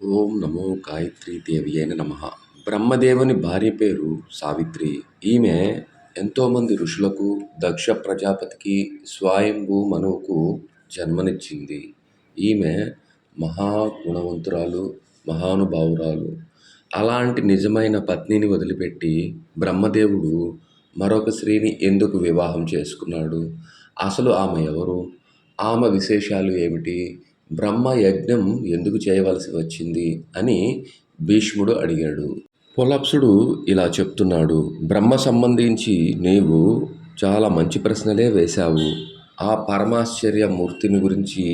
ఓం నమో గాయత్రీ దేవి అయిన నమ. బ్రహ్మదేవుని భార్య పేరు సావిత్రి. ఈమె ఎంతోమంది ఋషులకు, దక్ష ప్రజాపతికి, స్వయంభూ మనువుకు జన్మనిచ్చింది. ఈమె మహాగుణవంతురాలు, మహానుభావురాలు. అలాంటి నిజమైన పత్నిని వదిలిపెట్టి బ్రహ్మదేవుడు మరొక స్త్రీని ఎందుకు వివాహం చేసుకున్నాడు? అసలు ఆమె ఎవరు? ఆమె విశేషాలు ఏమిటి? బ్రహ్మ యజ్ఞం ఎందుకు చేయవలసి వచ్చింది అని భీష్ముడు అడిగాడు. పులప్సుడు ఇలా చెప్తున్నాడు. బ్రహ్మ సంబంధించి నీవు చాలా మంచి ప్రశ్నలే వేశావు. ఆ పరమాశ్చర్య మూర్తిని గురించి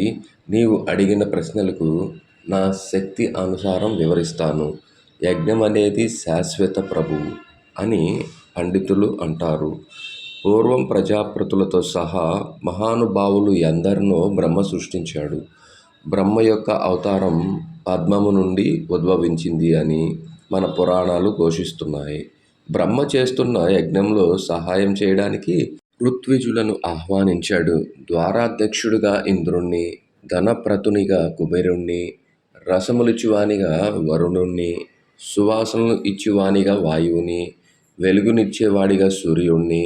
నీవు అడిగిన ప్రశ్నలకు నా శక్తి అనుసారం వివరిస్తాను. యజ్ఞం అనేది శాశ్వత ప్రభువు అని పండితులు అంటారు. పూర్వం ప్రజాపతులతో సహా మహానుభావులు ఎందరినో బ్రహ్మ సృష్టించాడు. బ్రహ్మ యొక్క అవతారం పద్మము నుండి ఉద్భవించింది అని మన పురాణాలు ఘోషిస్తున్నాయి. బ్రహ్మ చేస్తున్న యజ్ఞంలో సహాయం చేయడానికి ఋత్విజులను ఆహ్వానించాడు. ద్వారాధ్యక్షుడిగా ఇంద్రుణ్ణి, ధనప్రతునిగా కుబేరుణ్ణి, రసములిచ్చువానిగా వరుణుణ్ణి, సువాసనలు ఇచ్చేవానిగా వాయువుని, వెలుగునిచ్చేవాడిగా సూర్యుణ్ణి,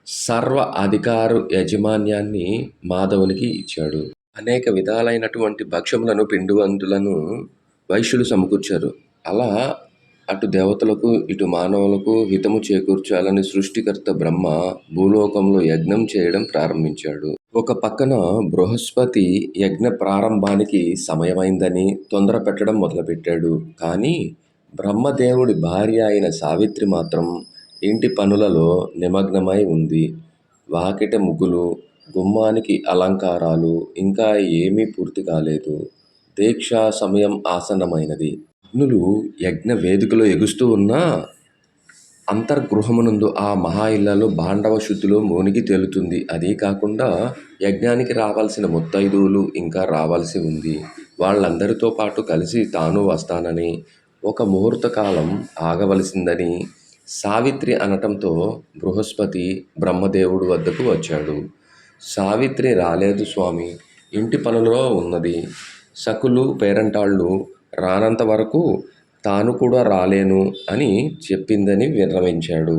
సర్వ అధికార యాజమాన్యాన్ని మాధవునికి ఇచ్చాడు. అనేక విధాలైనటువంటి భక్ష్యములను, పిండివంతులను వైశ్యులు సమకూర్చారు. అలా అటు దేవతలకు, ఇటు మానవులకు హితము చేకూర్చాలని సృష్టికర్త బ్రహ్మ భూలోకంలో యజ్ఞం చేయడం ప్రారంభించాడు. ఒక పక్కన బృహస్పతి యజ్ఞ ప్రారంభానికి సమయమైందని తొందర పెట్టడం మొదలుపెట్టాడు. కానీ బ్రహ్మదేవుడి భార్య అయిన సావిత్రి మాత్రం ఇంటి పనులలో నిమగ్నమై ఉంది. వాకిట ముగ్గులు, గుమ్మానికి అలంకారాలు ఇంకా ఏమీ పూర్తి కాలేదు. దీక్షా సమయం ఆసన్నమైనది. అగ్నులు యజ్ఞ వేదికలో ఎగుస్తూ ఉన్నా అంతర్గృహమునందు ఆ మహా ఇళ్లలో భాండవ శుద్ధిలో మునిగి తేలుతుంది. అదీ కాకుండా యజ్ఞానికి రావాల్సిన ముత్తైదువులు ఇంకా రావాల్సి ఉంది. వాళ్ళందరితో పాటు కలిసి తాను వస్తానని, ఒక ముహూర్త కాలం ఆగవలసిందని సావిత్రి అనటంతో బృహస్పతి బ్రహ్మదేవుడు వద్దకు వచ్చాడు. సావిత్రి రాలేదు స్వామి, ఇంటి పనులో ఉన్నది. సకులు పేరంటాళ్ళు రానంత వరకు తాను కూడా రాలేను అని చెప్పిందని విన్నవించాడు.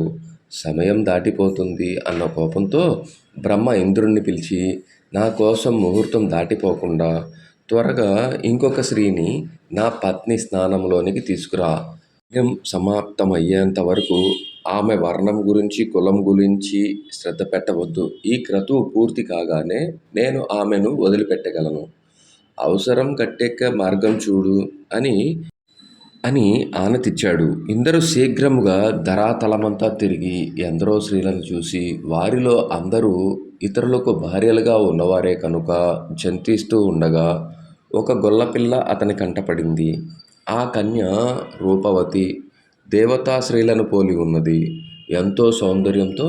సమయం దాటిపోతుంది అన్న కోపంతో బ్రహ్మ ఇంద్రుణ్ణి పిలిచి, నా కోసం ముహూర్తం దాటిపోకుండా త్వరగా ఇంకొక స్త్రీని నా పత్ని స్నానంలోనికి తీసుకురా. యజ్ఞం సమాప్తమయ్యేంత వరకు ఆమె వర్ణం గురించి, కులం గురించి శ్రద్ధ పెట్టవద్దు. ఈ క్రతువు పూర్తి కాగానే నేను ఆమెను వదిలిపెట్టగలను. అవసరం గట్టెక్కే మార్గం చూడు అని అని ఆనతిచ్చాడు. ఇందరూ శీఘ్రముగా ధరాతలమంతా తిరిగి ఎందరో స్త్రీలను చూసి, వారిలో అందరూ ఇతరులకు భార్యలుగా ఉన్నవారే కనుక చింతిస్తూ ఉండగా ఒక గొల్లపిల్ల అతని కంటపడింది. ఆ కన్య రూపవతి, దేవతా స్త్రీలను పోలి ఉన్నది. ఎంతో సౌందర్యంతో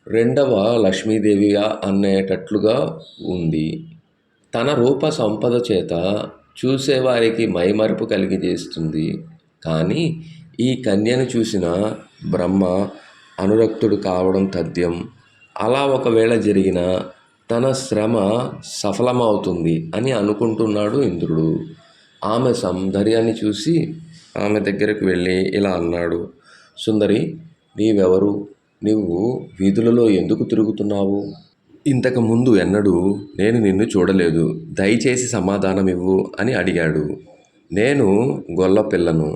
రెండవ లక్ష్మీదేవిగా అనేటట్లుగా ఉంది. తన రూప సంపద చేత చూసేవారికి మైమరుపు కలిగజేస్తుంది. కానీ ఈ కన్యను చూసిన బ్రహ్మ అనురక్తుడు కావడం తథ్యం. అలా ఒకవేళ జరిగిన తన శ్రమ సఫలమవుతుంది అని అనుకుంటున్నాడు ఇంద్రుడు. ఆమె సౌందర్యాన్ని చూసి ఆమె దగ్గరకు వెళ్ళి ఇలా అన్నాడు. సుందరి, నీవెవరు? నీవు వీధులలో ఎందుకు తిరుగుతున్నావు? ఇంతకు ముందు ఎన్నడూ నేను నిన్ను చూడలేదు. దయచేసి సమాధానమివ్వు అని అడిగాడు. నేను గొల్లపిల్లను.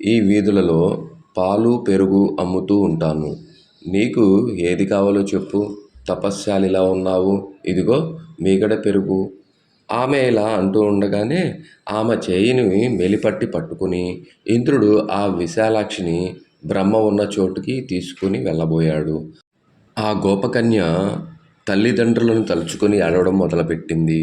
ఈ వీధులలో పాలు, పెరుగు అమ్ముతూ ఉంటాను. నీకు ఏది కావాలో చెప్పు. తపశ్శాలిలా ఉన్నావు. ఇదిగో మీగడ పెరుగు. ఆమె ఇలా అంటూ ఉండగానే ఆమె చేయిని మెలిపట్టి పట్టుకుని ఇంద్రుడు ఆ విశాలాక్షిని బ్రహ్మ ఉన్న చోటుకి తీసుకుని వెళ్ళబోయాడు. ఆ గోపకన్య తల్లిదండ్రులను తలుచుకొని ఏడవడం మొదలుపెట్టింది.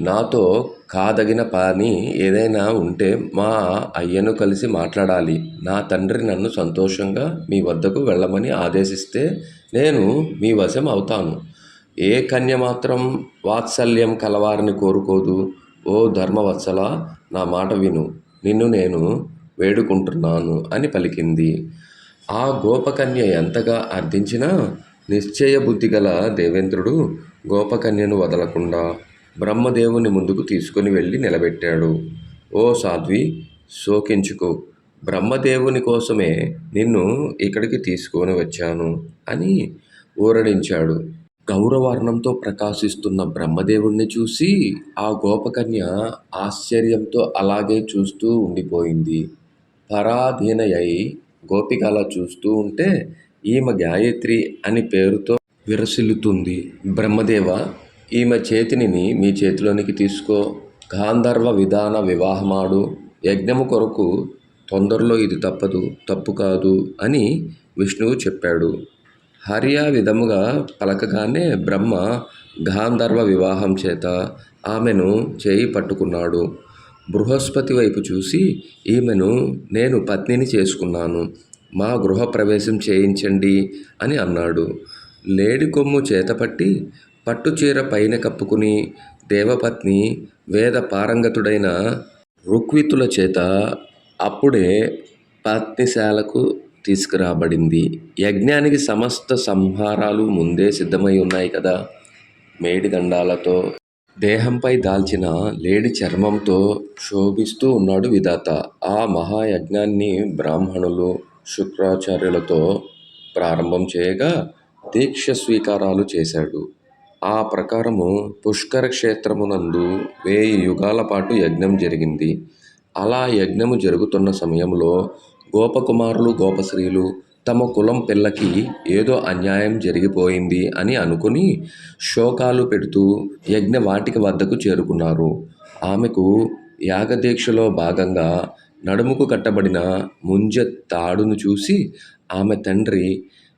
నాతో కాదగిన పని ఏదైనా ఉంటే మా అయ్యను కలిసి మాట్లాడాలి. నా తండ్రి నన్ను సంతోషంగా మీ వద్దకు వెళ్ళమని ఆదేశిస్తే నేను మీ వశం అవుతాను. ఏ కన్య మాత్రం వాత్సల్యం కలవారిని కోరుకోదు. ఓ ధర్మవత్సల, నా మాట విను. నిన్ను నేను వేడుకుంటున్నాను అని పలికింది. ఆ గోపకన్య ఎంతగా అర్థించినా నిశ్చయబుద్ధి గల దేవేంద్రుడు గోపకన్యను వదలకుండా బ్రహ్మదేవుని ముందుకు తీసుకుని వెళ్ళి నిలబెట్టాడు. ఓ సాధ్వి, శోకించుకో, బ్రహ్మదేవుని కోసమే నిన్ను ఇక్కడికి తీసుకొని వచ్చాను అని ఊరడించాడు. గౌరవర్ణంతో ప్రకాశిస్తున్న బ్రహ్మదేవుణ్ణి చూసి ఆ గోపకన్య ఆశ్చర్యంతో అలాగే చూస్తూ ఉండిపోయింది. పరాధీనయై గోపిక అలా చూస్తూ ఉంటే ఈమె గాయత్రి అని పేరుతో విరసిల్లుతుంది. బ్రహ్మదేవ, ఈమె చేతిని మీ చేతిలోనికి తీసుకో, గాంధర్వ విధాన వివాహమాడు, యజ్ఞము కొరకు తొందరలో ఇది తప్పు కాదు అని విష్ణువు చెప్పాడు. హరి ఆ విధముగా పలకగానే బ్రహ్మ గాంధర్వ వివాహం చేత ఆమెను చేయి పట్టుకున్నాడు. బృహస్పతి వైపు చూసి ఈమెను నేను పత్నిని చేసుకున్నాను, మా గృహప్రవేశం చేయించండి అని అన్నాడు. లేడి కొమ్ము చేతపట్టి పట్టుచీర పైన కప్పుకుని దేవపత్ని వేద పారంగతుడైన ఋక్వితుల చేత అప్పుడే పత్నిశాలకు తీసుకురాబడింది. యజ్ఞానికి సమస్త సంహారాలు ముందే సిద్ధమై ఉన్నాయి కదా. మేడిదండాలతో దేహంపై దాల్చిన లేడి చర్మంతో శోభిస్తూ ఉన్నాడు విధాత. ఆ మహాయజ్ఞాన్ని బ్రాహ్మణులు శుక్రాచార్యులతో ప్రారంభం చేయగా దీక్ష స్వీకారాలు చేశాడు. ఆ ప్రకారము పుష్కర క్షేత్రమునందు 1000 యుగాల పాటు యజ్ఞం జరిగింది. అలా యజ్ఞము జరుగుతున్న సమయంలో గోపకుమారులు గోపశ్రీలు తమ కులం పిల్లకి ఏదో అన్యాయం జరిగిపోయింది అని అనుకుని శోకాలు పెడుతూ యజ్ఞవాటిక వద్దకు చేరుకున్నారు. ఆమెకు యాగదీక్షలో భాగంగా నడుముకు కట్టబడిన ముంజ తాడును చూసి ఆమె తండ్రి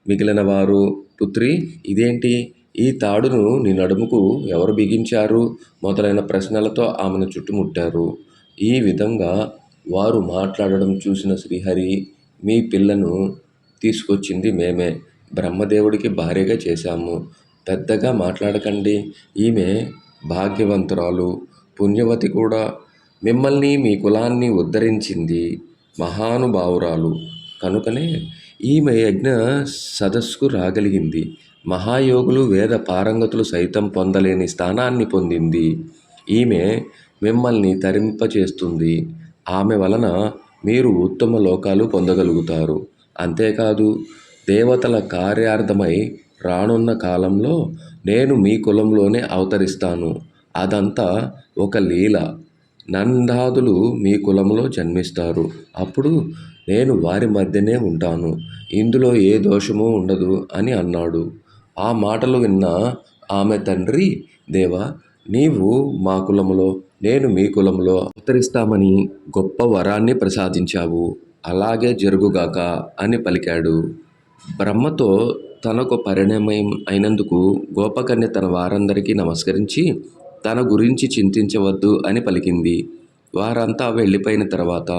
మిగిలినవారు, పుత్రి, ఇదేంటి, ఈ తాడును నీ నడుముకు ఎవరు బిగించారు మొదలైన ప్రశ్నలతో ఆమెను చుట్టుముట్టారు. ఈ విధంగా వారు మాట్లాడడం చూసిన శ్రీహరి, మీ పిల్లను తీసుకొచ్చింది మేమే, బ్రహ్మదేవుడికి భార్యగా చేశాము, పెద్దగా మాట్లాడకండి, ఈమె భాగ్యవంతురాలు, పుణ్యవతి కూడా, మిమ్మల్ని మీ కులాన్ని ఉద్ధరించింది, మహానుభావురాలు, కనుకనే ఈమె యజ్ఞ సదస్సుకు రాగలిగింది. మహాయోగులు వేద పారంగతులు సైతం పొందలేని స్థానాన్ని పొందింది. ఈమె మిమ్మల్ని తరింపచేస్తుంది. ఆమె వలన మీరు ఉత్తమ లోకాలు పొందగలుగుతారు. అంతేకాదు, దేవతల కార్యార్థమై రానున్న కాలంలో నేను మీ కులంలోనే అవతరిస్తాను. అదంతా ఒక లీల. నందాదులు మీ కులంలో జన్మిస్తారు. అప్పుడు నేను వారి మధ్యనే ఉంటాను. ఇందులో ఏ దోషమూ ఉండదు అని అన్నాడు. ఆ మాటలు విన్న ఆమె తండ్రి, దేవా, నీవు మా కులములో, నేను మీ కులంలో అవతరిస్తామని గొప్ప వరాన్ని ప్రసాదించావు. అలాగే జరుగుగాక అని పలికాడు. బ్రహ్మతో తనకు పరిణయం అయినందుకు గోపకన్య తన వారందరికీ నమస్కరించి తన గురించి చింతించవద్దు అని పలికింది. వారంతా వెళ్ళిపోయిన తర్వాత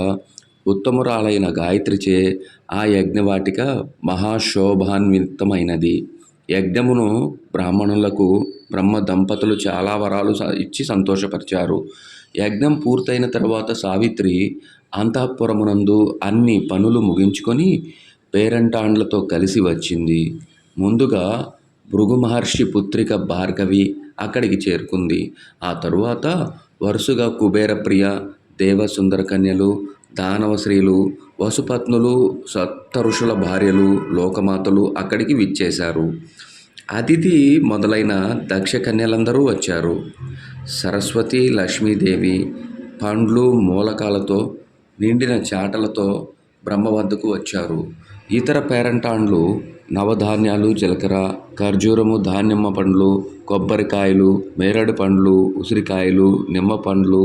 ఉత్తమురాలైన గాయత్రిచే ఆ యజ్ఞవాటిక మహాశోభాన్వితమైనది. యజ్ఞమును బ్రాహ్మణులకు బ్రహ్మ దంపతులు చాలా వరాలు ఇచ్చి సంతోషపరిచారు. యజ్ఞం పూర్తయిన తర్వాత సావిత్రి అంతఃపురమునందు అన్ని పనులు ముగించుకొని పేరంటాండ్లతో కలిసి వచ్చింది. ముందుగా భృగు మహర్షి పుత్రిక భార్గవి అక్కడికి చేరుకుంది. ఆ తరువాత వరుసగా కుబేరప్రియ, దేవసుందర కన్యలు, దానవ స్త్రీలు, వసుపత్నులు, సప్తఋషుల భార్యలు, లోకమాతలు అక్కడికి విచ్చేశారు. అదితి మొదలైన దక్ష కన్యలందరూ వచ్చారు. సరస్వతి, లక్ష్మీదేవి పండ్లు మూలకాలతో నిండిన చాటలతో బ్రహ్మ వద్దకు వచ్చారు. ఇతర పేరంటాండ్లు నవధాన్యాలు, జీలకర్ర, ఖర్జూరము, దానిమ్మ పండ్లు, కొబ్బరికాయలు, మేరడు పండ్లు, ఉసిరికాయలు, నిమ్మ పండ్లు,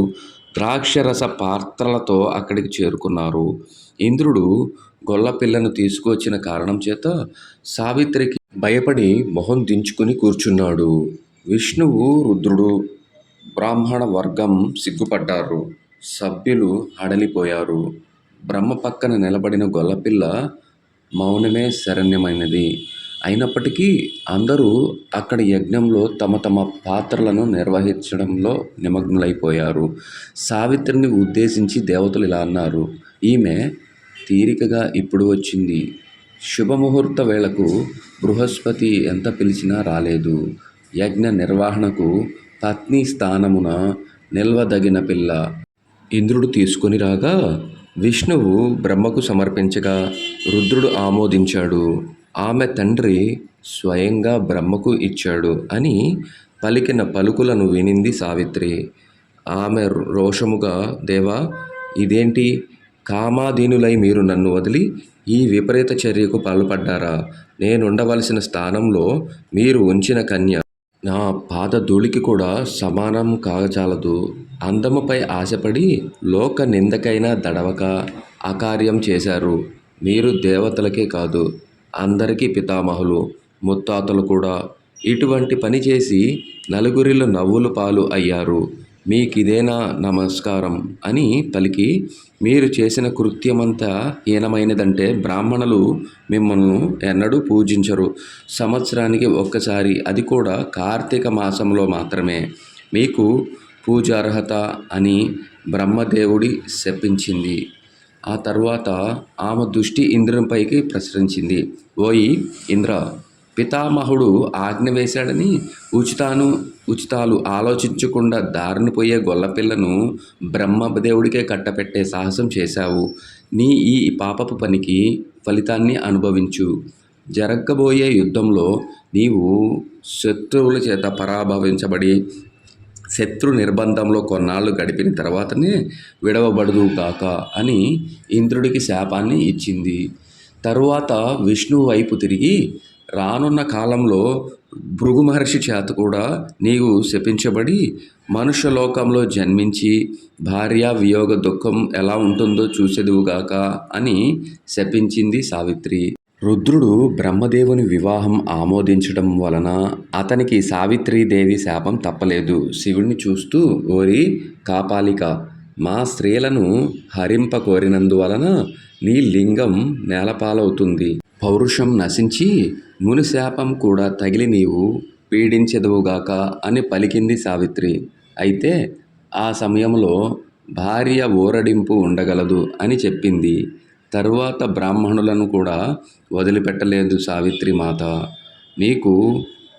ద్రాక్షరస పాత్రలతో అక్కడికి చేరుకున్నారు. ఇంద్రుడు గొల్లపిల్లను తీసుకువచ్చిన కారణం చేత సావిత్రికి భయపడి మొహం దించుకుని కూర్చున్నాడు. విష్ణువు, రుద్రుడు, బ్రాహ్మణ వర్గం సిగ్గుపడ్డారు. సభ్యులు హడలిపోయారు. బ్రహ్మ పక్కన నిలబడిన గొల్లపిల్ల మౌనమే శరణ్యమైనది. అయినప్పటికీ అందరూ అక్కడి యజ్ఞంలో తమ తమ పాత్రలను నిర్వహించడంలో నిమగ్నులైపోయారు. సావిత్రిని ఉద్దేశించి దేవతలు ఇలా అన్నారు: ఈమె తీరికగా ఇప్పుడు వచ్చింది. శుభముహూర్త వేళకు బృహస్పతి ఎంత పిలిచినా రాలేదు. యజ్ఞ నిర్వహణకు పత్ని స్థానమున నిల్వదగిన పిల్ల. ఇంద్రుడు తీసుకొని రాగా విష్ణువు బ్రహ్మకు సమర్పించగా రుద్రుడు ఆమోదించాడు. ఆమె తండ్రి స్వయంగా బ్రహ్మకు ఇచ్చాడు అని పలికిన పలుకులను వినింది సావిత్రి. ఆమె రోషముగా, దేవా, ఇదేంటి? కామాధీనులై మీరు నన్ను వదిలి ఈ విపరీత చర్యకు పాల్పడ్డారా? నేనుండవలసిన స్థానంలో మీరు ఉంచిన కన్య నా పాదధూళికి కూడా సమానం కాగజాలదు. అందముపై ఆశపడి లోక నిందకైనా దడవక అకార్యం చేశారు. మీరు దేవతలకే కాదు, అందరికీ పితామహులు, ముత్తాతలు కూడా. ఇటువంటి పని చేసి నలుగురిలో నవ్వుల పాలు అయ్యారు. మీకిదేనా నమస్కారం అని పలికి, మీరు చేసిన కృత్యమంతా హీనమైనదంటే బ్రాహ్మణులు మిమ్మల్ని ఎన్నడూ పూజించరు. సంవత్సరానికి ఒక్కసారి, అది కూడా కార్తీక మాసంలో మాత్రమే మీకు పూజార్హత అని బ్రహ్మదేవుడి శపించింది. ఆ తర్వాత ఆమె దృష్టి ఇంద్రునిపైకి ప్రసరించింది. ఓయి ఇంద్ర, పితామహుడు ఆజ్ఞ వేశాడని ఉచితాలు ఆలోచించకుండా దారిన పోయే గొల్లపిల్లను బ్రహ్మదేవుడికే కట్టపెట్టే సాహసం చేశావు. నీ ఈ పాపపు పనికి ఫలితాన్ని అనుభవించు. జరగబోయే యుద్ధంలో నీవు శత్రువుల చేత పరాభవించబడి శత్రు నిర్బంధంలో కొన్నాళ్ళు గడిపిన తర్వాతనే విడవబడుదువుగాక అని ఇంద్రుడికి శాపాన్ని ఇచ్చింది. తరువాత విష్ణువు వైపు తిరిగి, రానున్న కాలంలో భృగు మహర్షి చేత కూడా నీవు శపించబడి మనుష్యలోకంలో జన్మించి భార్య వియోగ దుఃఖం ఎలా ఉంటుందో చూసేదువుగాక అని శపించింది సావిత్రి. రుద్రుడు బ్రహ్మదేవుని వివాహం ఆమోదించడం వలన అతనికి సావిత్రీదేవి శాపం తప్పలేదు. శివుణ్ణి చూస్తూ, ఓరి కాపాలిక, మా స్త్రీలను హరింప కోరినందువలన నీ లింగం నేలపాలవుతుంది. పౌరుషం నశించి మునిశాపం కూడా తగిలి నీవు పీడించెదవుగాక అని పలికింది సావిత్రి. అయితే ఆ సమయంలో భార్య ఊరడింపు ఉండగలదు అని చెప్పింది. తరువాత బ్రాహ్మణులను కూడా వదిలిపెట్టలేదు సావిత్రి మాత. మీకు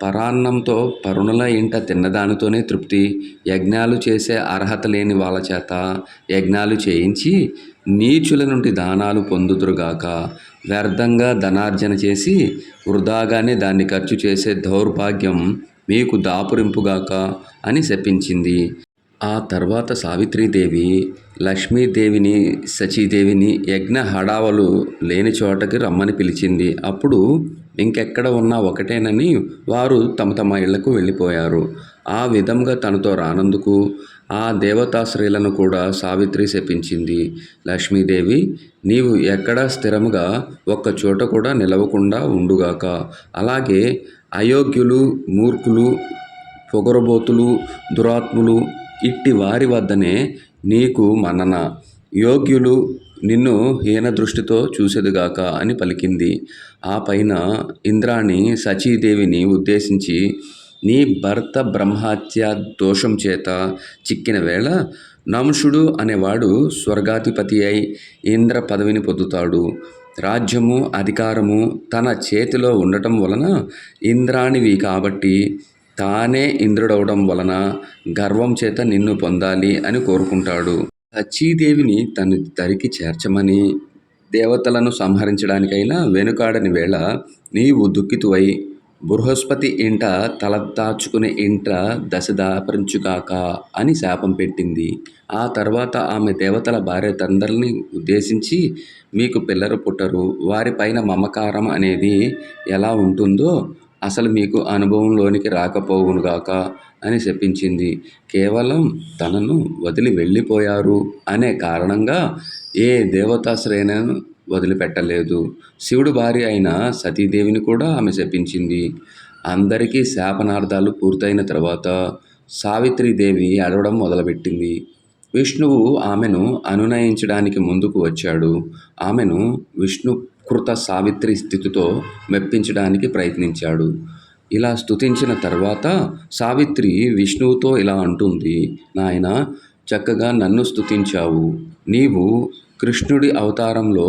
పరాన్నంతో పరుణుల ఇంట తిన్నదానితోనే తృప్తి. యజ్ఞాలు చేసే అర్హత లేని వాళ్ళ చేత యజ్ఞాలు చేయించి నీచుల నుండి దానాలు పొందుదురుగాక. వ్యర్థంగా ధనార్జన చేసి వృధాగానే దాన్ని ఖర్చు చేసే దౌర్భాగ్యం మీకు దాపురింపుగాక అని శపించింది. ఆ తర్వాత సావిత్రీదేవి లక్ష్మీదేవిని, సచీదేవిని యజ్ఞ హడావలు లేని చోటకి రమ్మని పిలిచింది. అప్పుడు ఇంకెక్కడ ఉన్నా ఒకటేనని వారు తమ తమ ఇళ్లకు వెళ్ళిపోయారు. ఆ విధంగా తనతో రానందుకు ఆ దేవతాశ్రీలను కూడా సావిత్రి శపించింది. లక్ష్మీదేవి, నీవు ఎక్కడా స్థిరముగా ఒక్క చోట కూడా నిలవకుండా ఉండుగాక. అలాగే అయోగ్యులు, మూర్ఖులు, పొగరబోతులు, దురాత్ములు ఇట్టి వారి వద్దనే నీకు మన్నన. యోగ్యులు నిన్ను హీన దృష్టితో చూసేదుగాక అని పలికింది. ఆ పైన ఇంద్రాణి సచీదేవిని ఉద్దేశించి, నీ భర్త బ్రహ్మహత్య దోషం చేత చిక్కిన వేళ నముషుడు అనేవాడు స్వర్గాధిపతి అయి ఇంద్ర పదవిని పొందుతాడు. రాజ్యము, అధికారము తన చేతిలో ఉండటం వలన ఇంద్రాణివి కాబట్టి తానే ఇంద్రుడవడం వలన గర్వం చేత నిన్ను పొందాలి అని కోరుకుంటాడు. సచీదేవిని తన దరికి చేర్చమని దేవతలను సంహరించడానికైనా వెనుకాడని వేళ నీవు దుఃఖితువై బృహస్పతి ఇంట తలదాచుకునే ఇంట దశ దాపరించుగాక అని శాపం పెట్టింది. ఆ తర్వాత ఆమె దేవతల భార్యలందరినీ ఉద్దేశించి, మీకు పిల్లలు పుట్టరు, వారిపైన మమకారం అనేది ఎలా ఉంటుందో అసలు మీకు అనుభవంలోనికి రాకపోవునుగాక అని శపించింది. కేవలం తనను వదిలి వెళ్ళిపోయారు అనే కారణంగా ఏ దేవతాశ్రేణను వదిలిపెట్టలేదు. శివుడు భార్య అయిన సతీదేవిని కూడా ఆమె శపించింది. అందరికీ శాపనార్థాలు పూర్తయిన తర్వాత సావిత్రీదేవి అడవడం మొదలుపెట్టింది. విష్ణువు ఆమెను అనునయించడానికి ముందుకు వచ్చాడు. ఆమెను విష్ణుకృత సావిత్రి స్థితితో మెప్పించడానికి ప్రయత్నించాడు. ఇలా స్తుతించిన తర్వాత సావిత్రి విష్ణువుతో ఇలా అంటుంది, నాయనా, చక్కగా నన్ను స్తుతించావు. నీవు కృష్ణుడి అవతారంలో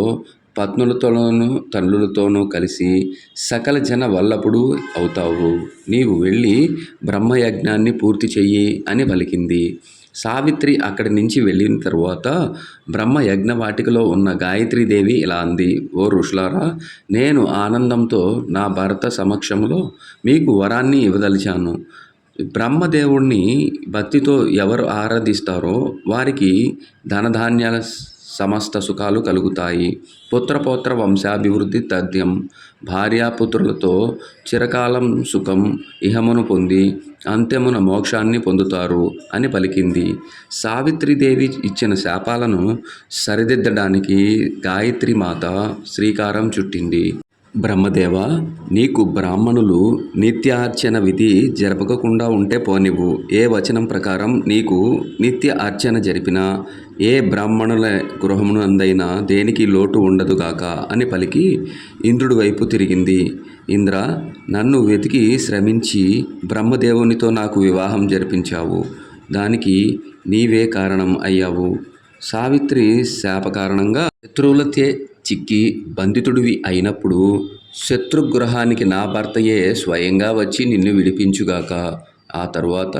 పత్నులతోనూ తల్లులతోనూ కలిసి సకల జన వల్లభుడు అవుతావు. నీవు వెళ్ళి బ్రహ్మయజ్ఞాన్ని పూర్తి చెయ్యి అని పలికింది. సావిత్రి అక్కడి నుంచి వెళ్ళిన తరువాత బ్రహ్మ యజ్ఞవాటికలో ఉన్న గాయత్రీదేవి ఇలా అంది: ఓ ఋషులారా, నేను ఆనందంతో నా భర్త సమక్షంలో మీకు వరాన్ని ఇవ్వదలిచాను. బ్రహ్మదేవుణ్ణి భక్తితో ఎవరు ఆరాధిస్తారో వారికి ధనధాన్యాల సమస్త సుఖాలు కలుగుతాయి. పుత్రపౌత్ర వంశాభివృద్ధి తథ్యం. భార్యాపుత్రులతో చిరకాలం సుఖం ఇహమును పొంది అంత్యమున మోక్షాన్ని పొందుతారు అని పలికింది. సావిత్రీదేవి ఇచ్చిన శాపాలను సరిదిద్దడానికి గాయత్రి మాత శ్రీకారం చుట్టింది. బ్రహ్మదేవ, నీకు బ్రాహ్మణులు నిత్యార్చన విధి జరపకుండా ఉంటే పోనివ్వు. ఏ వచనం ప్రకారం నీకు నిత్య అర్చన జరిపినా ఏ బ్రాహ్మణుల గృహమునందైనా దేనికి లోటు ఉండదుగాక అని పలికి ఇంద్రుడి వైపు తిరిగింది. ఇంద్ర, నన్ను వెతికి శ్రమించి బ్రహ్మదేవునితో నాకు వివాహం జరిపించావు. దానికి నీవే కారణం అయ్యావు. సావిత్రి శాప కారణంగా శత్రువులచే చిక్కి బంధితుడివి అయినప్పుడు శత్రుగృహానికి నా భర్తయే స్వయంగా వచ్చి నిన్ను విడిపించుగాక. ఆ తరువాత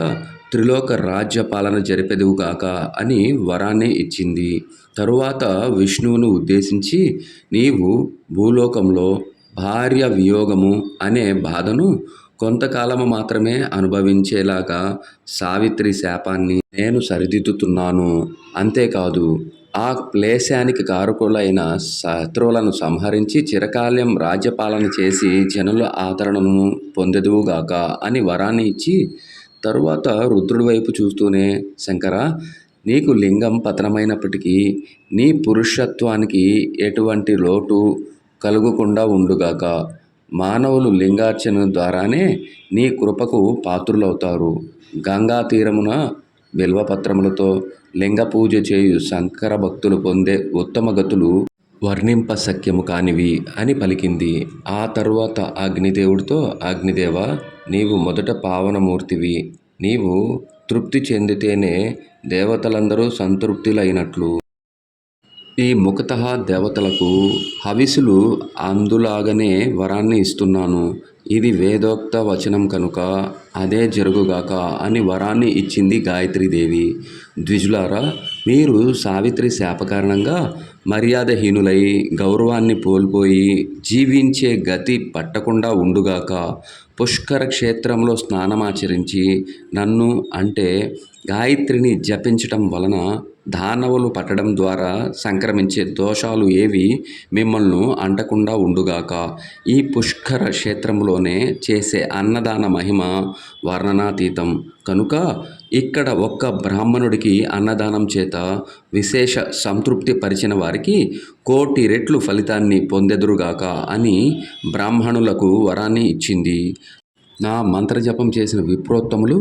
త్రిలోక రాజ్య పాలన జరిపెదువుగాక అని వరాన్ని ఇచ్చింది. తరువాత విష్ణువును ఉద్దేశించి, నీవు భూలోకంలో భార్య వియోగము అనే బాధను కొంతకాలము మాత్రమే అనుభవించేలాగా సావిత్రి శాపాన్ని నేను సరిదిద్దుతున్నాను. అంతేకాదు, ఆ క్లేశానికి కారకులైన శత్రువులను సంహరించి చిరకాలం రాజ్యపాలన చేసి జనుల ఆదరణను పొందెదువుగాక అని వరాన్ని ఇచ్చి, తరువాత రుద్రుడి వైపు చూస్తూనే, శంకరా, నీకు లింగం పతనమైనప్పటికీ నీ పురుషత్వానికి ఎటువంటి లోటు కలుగకుండా ఉండుగాక. మానవులు లింగార్చన ద్వారానే నీ కృపకు పాత్రులవుతారు. గంగా తీరమున బిల్వపత్రములతో లింగ పూజ చేయు శంకర భక్తులు పొందే ఉత్తమ గతులు వర్ణింప శక్యము కానివి అని పలికింది. ఆ తరువాత అగ్నిదేవుడితో, అగ్నిదేవ, నీవు మొదట పావనమూర్తివి. నీవు తృప్తి చెందితేనే దేవతలందరూ సంతృప్తులైనట్లు. ఈ ముఖతః దేవతలకు హవిసులు అందులాగనే వరాన్ని ఇస్తున్నాను. ఇది వేదోక్త వచనం కనుక అదే జరుగుగాక అని వరాన్ని ఇచ్చింది గాయత్రీదేవి. ద్విజులారా, మీరు సావిత్రి శాప కారణంగా మర్యాదహీనులై గౌరవాన్ని కోల్పోయి జీవించే గతి పట్టకుండా ఉండుగాక. పుష్కర క్షేత్రంలో స్నానమాచరించి నన్ను అంటే గాయత్రిని జపించటం వలన దానవులు పట్టడం ద్వారా సంక్రమించే దోషాలు ఏవి మిమ్మల్ని అంటకుండా ఉండుగాక. ఈ పుష్కర క్షేత్రంలోనే చేసే అన్నదాన మహిమ వర్ణనాతీతం కనుక ఇక్కడ ఒక్క బ్రాహ్మణుడికి అన్నదానం చేత విశేష సంతృప్తి పరిచిన వారికి 1,000,000 రెట్లు ఫలితాన్ని పొందెదురుగాక అని బ్రాహ్మణులకు వరాన్ని ఇచ్చింది. నా మంత్రజపం చేసిన విప్రోత్తములు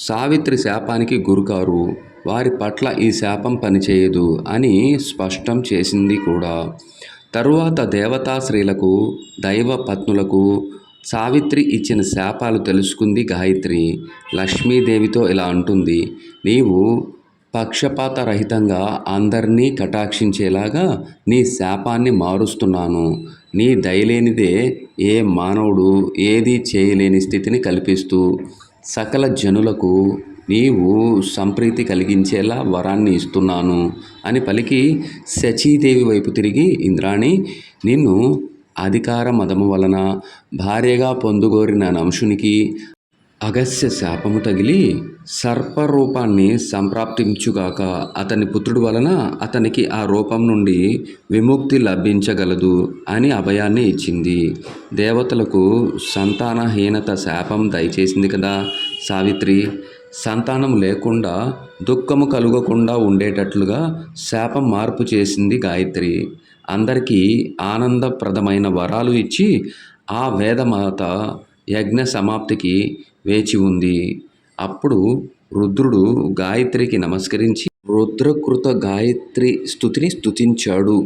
సావిత్రి శాపానికి గురికారు. వారి పట్ల ఈ శాపం పనిచేయదు అని స్పష్టం చేసింది కూడా. తరువాత దేవతా స్త్రీలకు, దైవ పత్నులకు సావిత్రి ఇచ్చిన శాపాలు తెలుసుకుంది గాయత్రి. లక్ష్మీదేవితో ఇలా అంటుంది: నీవు పక్షపాత రహితంగా అందరినీ కటాక్షించేలాగా నీ శాపాన్ని మారుస్తున్నాను. నీ దయలేనిదే ఏ మానవుడు ఏదీ చేయలేని స్థితిని కల్పిస్తూ సకల జనులకు నీవు సంప్రీతి కలిగించేలా వరాన్ని ఇస్తున్నాను అని పలికి శచీదేవి వైపు తిరిగి, ఇంద్రాణి, నిన్ను అధికార మదము వలన భార్యగా పొందుగోరిన నంశునికి అగస్య శాపము తగిలి సర్పరూపాన్ని సంప్రాప్తించుగాక. అతని పుత్రుడు వలన అతనికి ఆ రూపం నుండి విముక్తి లభించగలదు అని అభయాన్ని ఇచ్చింది. దేవతలకు సంతానహీనత శాపం దయచేసింది కదా సావిత్రి. సంతానం లేకుండా దుఃఖము కలుగకుండా ఉండేటట్లుగా శాపం మార్పు చేసింది గాయత్రి. అందరికీ ఆనందప్రదమైన వరాలు ఇచ్చి ఆ వేదమాత యజ్ఞ సమాప్తికి వేచి ఉంది. అప్పుడు రుద్రుడు గాయత్రికి నమస్కరించి రుద్రకృత గాయత్రి స్తుతిని స్తుతించాడు.